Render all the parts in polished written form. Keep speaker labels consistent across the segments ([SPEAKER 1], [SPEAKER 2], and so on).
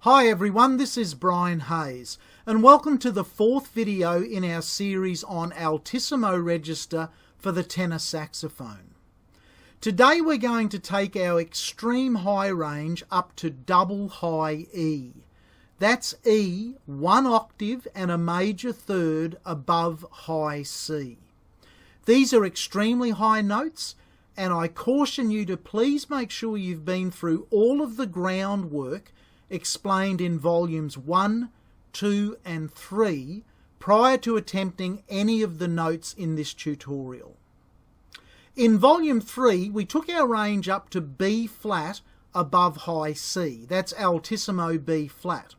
[SPEAKER 1] Hi everyone, this is Brian Hayes and welcome to the fourth video in our series on Altissimo register for the tenor saxophone. Today we're going to take our extreme high range up to double high E. That's E, one octave and a major third above high C. These are extremely high notes, and I caution you to please make sure you've been through all of the groundwork explained in volumes 1, 2 and 3 prior to attempting any of the notes in this tutorial. In volume 3 we took our range up to B flat above high C. That's Altissimo B flat.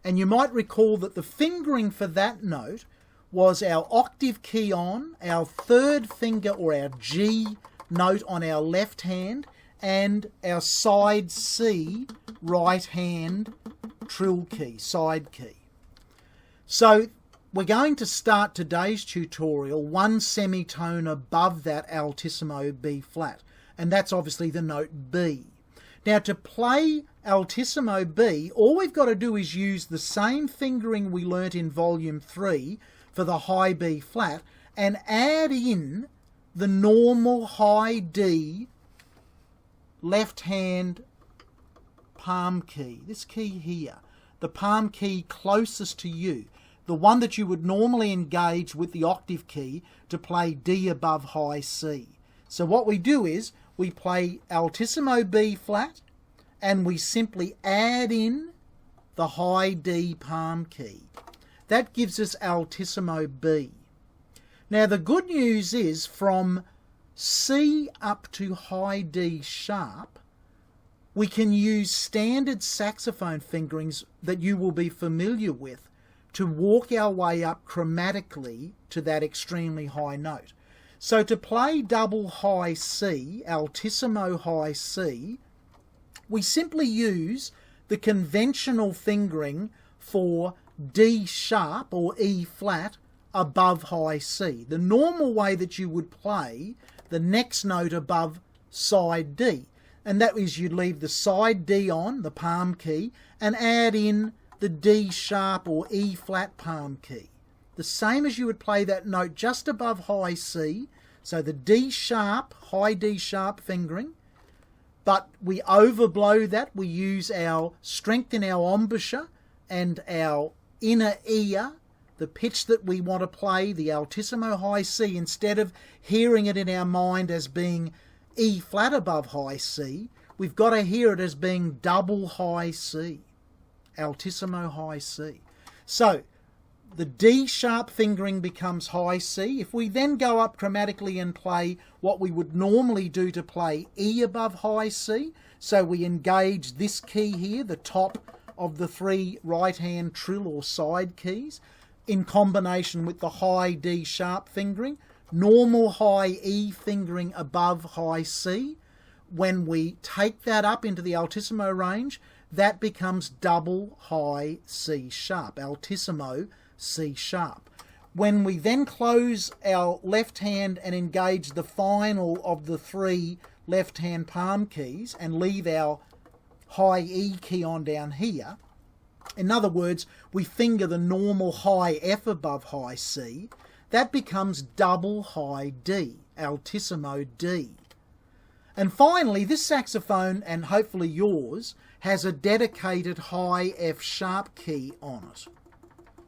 [SPEAKER 1] And you might recall that the fingering for that note was our octave key on, our third finger or our G note on our left hand, and our side C right hand trill key, side key. So we're going to start today's tutorial one semitone above that Altissimo B flat, and that's obviously the note B. Now to play Altissimo B, all we've got to do is use the same fingering we learnt in volume 3 for the high B flat and add in the normal high D left hand palm key, this key here, the palm key closest to you, the one that you would normally engage with the octave key to play D above high C. So what we do is we play Altissimo B flat and we simply add in the high D palm key. That gives us Altissimo B. Now the good news is from C up to high D sharp, we can use standard saxophone fingerings that you will be familiar with to walk our way up chromatically to that extremely high note. So to play double high C, Altissimo high C, we simply use the conventional fingering for D sharp or E flat above high C. The normal way that you would play the next note above side D. And that is you'd leave the side D on, the palm key, and add in the D sharp or E flat palm key. The same as you would play that note just above high C, so the D sharp, high D sharp fingering, but we overblow that, we use our strength in our embouchure and our inner ear, the pitch that we want to play, the Altissimo high C, instead of hearing it in our mind as being E flat above high C, we've got to hear it as being double high C, Altissimo high C. So the D sharp fingering becomes high C. If we then go up chromatically and play what we would normally do to play E above high C, so we engage this key here, the top of the three right hand trill or side keys, in combination with the high D sharp fingering, normal high E fingering above high C. When we take that up into the Altissimo range, that becomes double high C sharp, Altissimo C sharp. When we then close our left hand and engage the final of the three left hand palm keys and leave our high E key on down here, in other words, we finger the normal high F above high C, that becomes double high D, Altissimo D. And finally, this saxophone, and hopefully yours, has a dedicated high F sharp key on it.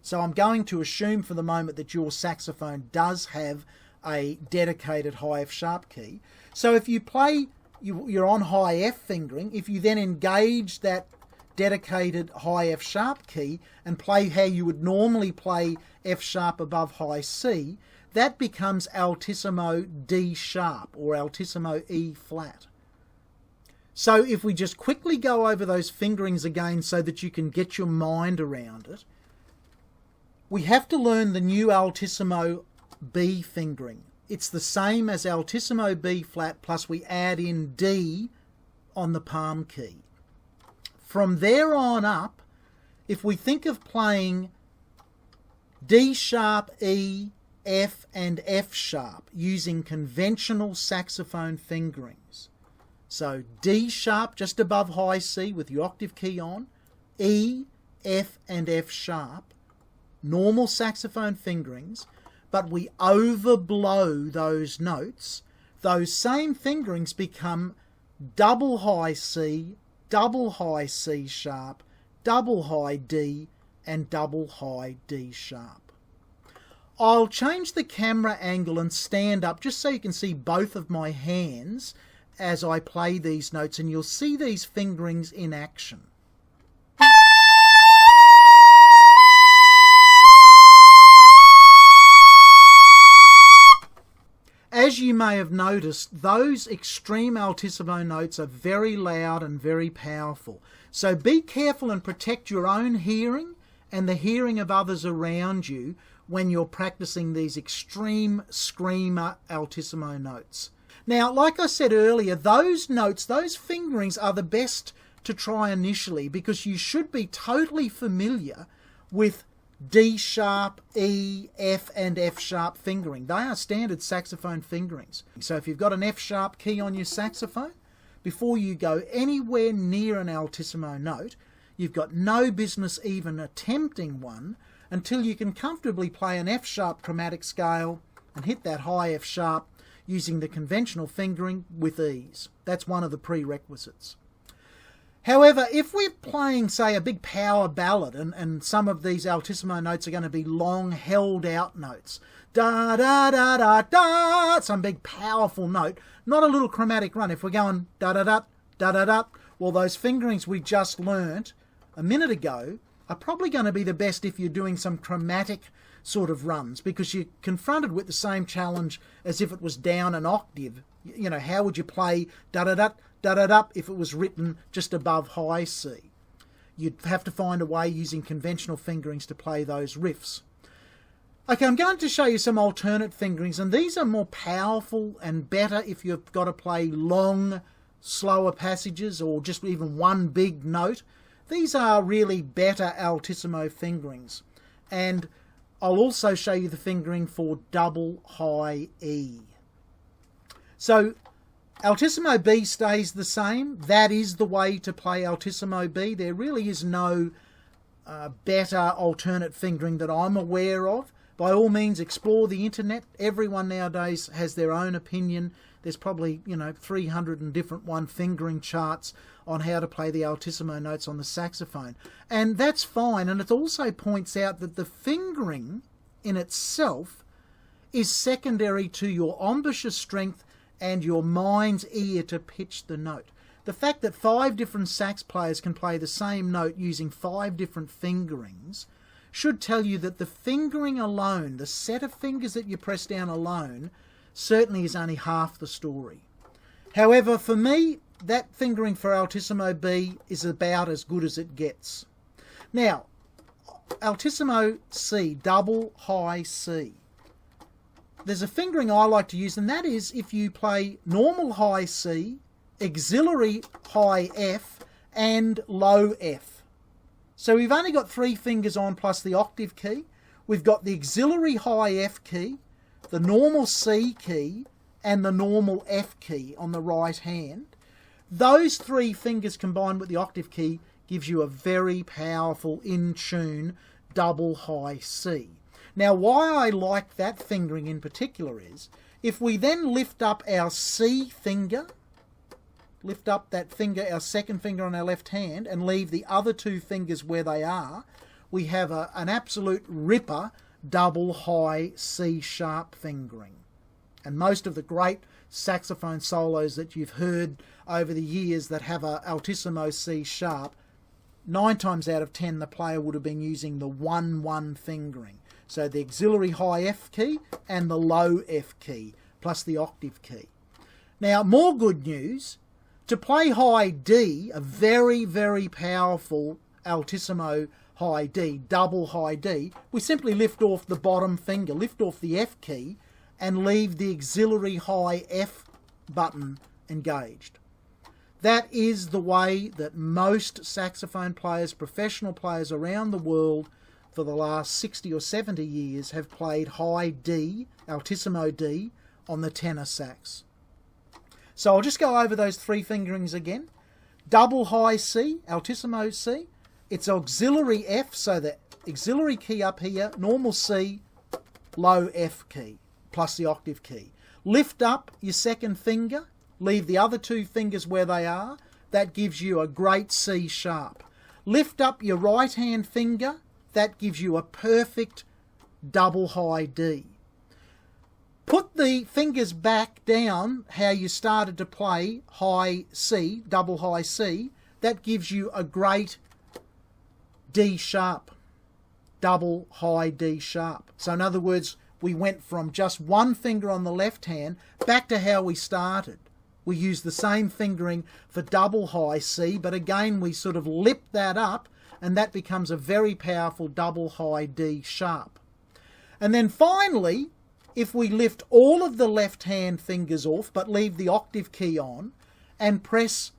[SPEAKER 1] So I'm going to assume for the moment that your saxophone does have a dedicated high F sharp key. So if you play, you're on high F fingering, if you then engage that dedicated high F sharp key and play how you would normally play F sharp above high C, that becomes Altissimo D sharp or Altissimo E flat. So if we just quickly go over those fingerings again so that you can get your mind around it, we have to learn the new Altissimo B fingering. It's the same as Altissimo B flat, plus we add in D on the palm key. From there on up, if we think of playing D sharp, E, F and F sharp using conventional saxophone fingerings, so D sharp just above high C with your octave key on, E, F and F sharp, normal saxophone fingerings, but we overblow those notes, those same fingerings become double high C, double high C sharp, double high D, and double high D sharp. I'll change the camera angle and stand up just so you can see both of my hands as I play these notes, and you'll see these fingerings in action. As you may have noticed, those extreme altissimo notes are very loud and very powerful. So be careful and protect your own hearing and the hearing of others around you when you're practicing these extreme screamer altissimo notes. Now, like I said earlier, those notes, those fingerings are the best to try initially because you should be totally familiar with D sharp, E, F and F sharp fingering. They are standard saxophone fingerings. So if you've got an F sharp key on your saxophone, before you go anywhere near an altissimo note, you've got no business even attempting one until you can comfortably play an F sharp chromatic scale and hit that high F sharp using the conventional fingering with ease. That's one of the prerequisites. However, if we're playing, say, a big power ballad, and some of these altissimo notes are going to be long, held-out notes, da-da-da-da-da, some big powerful note, not a little chromatic run. If we're going da-da-da, da-da-da, well, those fingerings we just learnt a minute ago are probably going to be the best if you're doing some chromatic sort of runs, because you're confronted with the same challenge as if it was down an octave. You know, how would you play da-da-da, da-da-da if it was written just above high C? You'd have to find a way using conventional fingerings to play those riffs. Okay, I'm going to show you some alternate fingerings, and these are more powerful and better if you've got to play long, slower passages or just even one big note. These are really better altissimo fingerings. And I'll also show you the fingering for double high E. So Altissimo B stays the same. That is the way to play Altissimo B. There really is no better alternate fingering that I'm aware of. By all means, explore the internet. Everyone nowadays has their own opinion. There's probably, 300 and different fingering charts on how to play the altissimo notes on the saxophone. And that's fine. And it also points out that the fingering in itself is secondary to your embouchure strength and your mind's ear to pitch the note. The fact that 5 different sax players can play the same note using 5 different fingerings should tell you that the fingering alone, the set of fingers that you press down alone, certainly is only half the story. However, for me, that fingering for Altissimo B is about as good as it gets. Now, Altissimo C, double high C. There's a fingering I like to use, and that is if you play normal high C, auxiliary high F, and low F. So we've only got 3 fingers on plus the octave key. We've got the auxiliary high F key, the normal C key, and the normal F key on the right hand. Those 3 fingers combined with the octave key gives you a very powerful, in-tune, double high C. Now, why I like that fingering in particular is, if we then lift up our C finger, lift up that finger, our second finger on our left hand, and leave the other 2 fingers where they are, we have an absolute ripper double high C sharp fingering. And most of the great saxophone solos that you've heard over the years that have a altissimo C sharp, 9 times out of 10 the player would have been using the 1-1 fingering. So the auxiliary high F key and the low F key, plus the octave key. Now, more good news, to play high D, a very, very powerful altissimo high D, double high D, we simply lift off the bottom finger, lift off the F key, and leave the auxiliary high F button engaged. That is the way that most saxophone players, professional players around the world for the last 60 or 70 years have played high D, altissimo D, on the tenor sax. So I'll just go over those 3 fingerings again. Double high C, altissimo C, It's auxiliary F, so the auxiliary key up here, normal C, low F key, plus the octave key. Lift up your second finger, leave the other two fingers where they are. That gives you a great C sharp. Lift up your right hand finger, that gives you a perfect double high D. Put the fingers back down how you started to play high C, double high C. That gives you a great D sharp, double high D sharp. So in other words, we went from just one finger on the left hand back to how we started. We use the same fingering for double high C, but again we sort of lip that up and that becomes a very powerful double high D sharp. And then finally, if we lift all of the left hand fingers off but leave the octave key on and press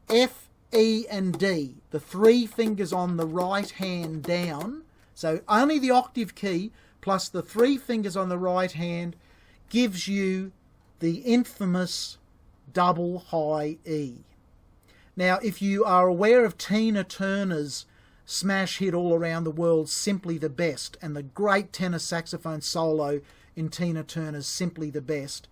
[SPEAKER 1] F, E and D, the three fingers on the right hand down, so only the octave key plus the three fingers on the right hand gives you the infamous double high E. Now, if you are aware of Tina Turner's smash hit all around the world, Simply the Best, and the great tenor saxophone solo in Tina Turner's Simply the Best,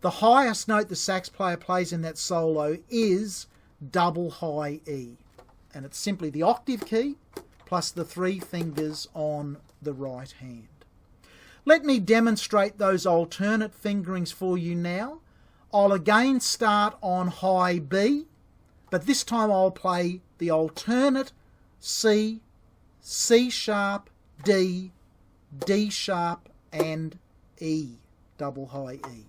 [SPEAKER 1] the highest note the sax player plays in that solo is double high E. And it's simply the octave key plus the three fingers on the right hand. Let me demonstrate those alternate fingerings for you now. I'll again start on high B, but this time I'll play the alternate C, C sharp, D, D sharp and E, double high E.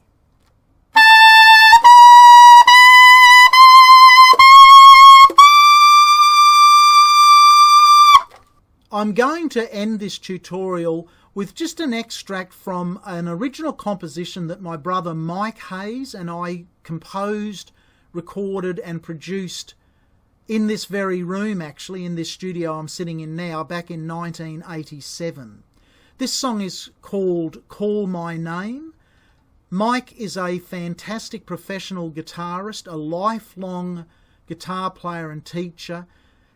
[SPEAKER 1] I'm going to end this tutorial with just an extract from an original composition that my brother Mike Hayes and I composed, recorded and produced in this very room, actually, in this studio I'm sitting in now, back in 1987. This song is called Call My Name. Mike is a fantastic professional guitarist, a lifelong guitar player and teacher.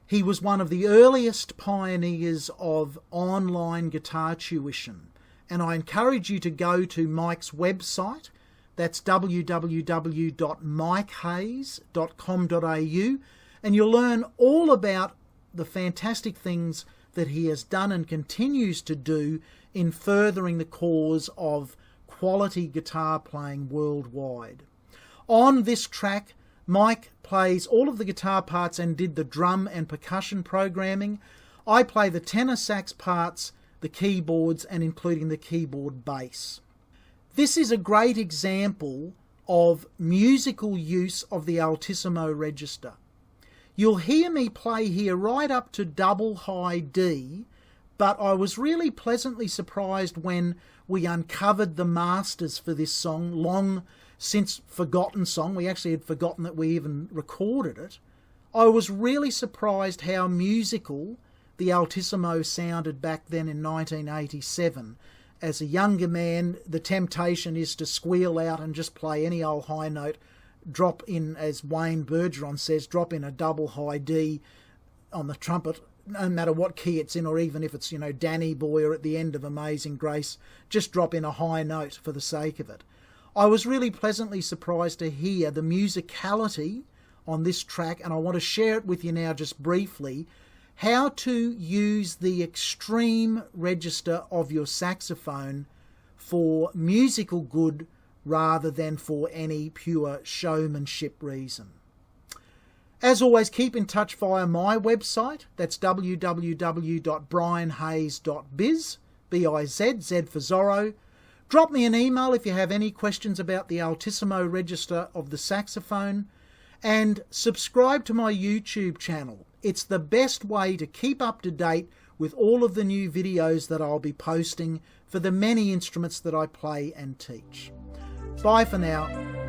[SPEAKER 1] He was one of the earliest pioneers of online guitar tuition, and I encourage you to go to Mike's website. That's www.mikehayes.com.au, and you'll learn all about the fantastic things that he has done and continues to do in furthering the cause of quality guitar playing worldwide. On this track, Mike plays all of the guitar parts and did the drum and percussion programming. I play the tenor sax parts, the keyboards, and including the keyboard bass. This is a great example of musical use of the Altissimo register. You'll hear me play here right up to double high D, but I was really pleasantly surprised when we uncovered the masters for this song, long since forgotten song. We actually had forgotten that we even recorded it. I was really surprised how musical the Altissimo sounded back then in 1987. As a younger man, the temptation is to squeal out and just play any old high note, drop in, as Wayne Bergeron says, drop in a double high D on the trumpet, no matter what key it's in, or even if it's, Danny Boy or at the end of Amazing Grace, just drop in a high note for the sake of it. I was really pleasantly surprised to hear the musicality on this track, and I want to share it with you now just briefly, how to use the extreme register of your saxophone for musical good rather than for any pure showmanship reason. As always, keep in touch via my website. That's www.brianhayes.biz, B-I-Z, Z for Zorro. Drop me an email if you have any questions about the Altissimo register of the saxophone, and subscribe to my YouTube channel. It's the best way to keep up to date with all of the new videos that I'll be posting for the many instruments that I play and teach. Bye for now.